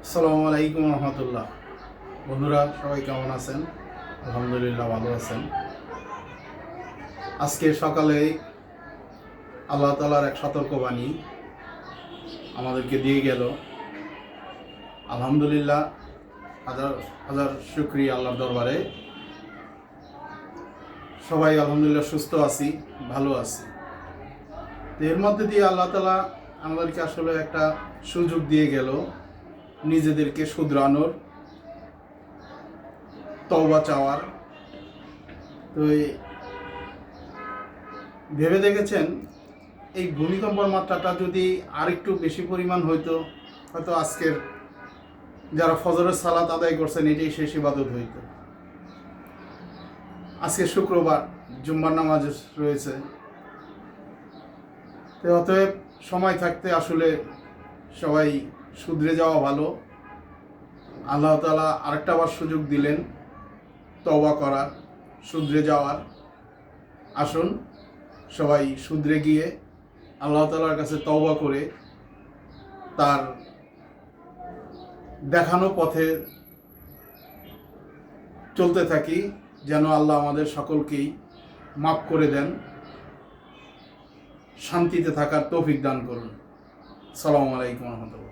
আসসালামু আলাইকুম রহমতুল্লাহ। বন্ধুরা সবাই কেমন আছেন? আলহামদুলিল্লাহ ভালো আছেন। আজকে সকালে আল্লাহ তাআলার এক সতর্কবাণী আমাদেরকে দিয়ে গেল। আলহামদুলিল্লাহ, হাজার হাজার শুকরিয়া আল্লাহর দরবারে। সবাই আলহামদুলিল্লাহ সুস্থ আছি, ভালো আছি। তো এর মধ্যে দিয়ে আল্লাহ তাআলা আমাদেরকে আসলে একটা সুযোগ দিয়ে গেল নিজেদেরকে শুধরানোর, তওবা চাওয়ার। তো ভেবে দেখেছেন এই ভূমিকম্পর মাত্রাটা যদি আরেকটু বেশি পরিমাণ হইতো, হয়তো আজকের যারা ফজরের সালাত আদায় করছেন এটাই শেষ ইবাদত হইতো। আজকে শুক্রবার, জুম্মার নামাজ রয়েছে। তো অতএব সময় থাকতে আসলে সবাই শুধরে যাওয়া ভালো। আল্লাহ তাআলা আরেকটা বার সুযোগ দিলেন তওবা করার, শুধরে যাওয়ার। আসুন সবাই শুধরে গিয়ে আল্লাহ তাআলার কাছে তওবা করে তার দেখানো পথে চলতে থাকি, যেন আল্লাহ আমাদের সকলকেই মাফ করে দেন, শান্তিতে থাকার তৌফিক দান করুন। আসসালামু আলাইকুম রহমতুল্লাহ।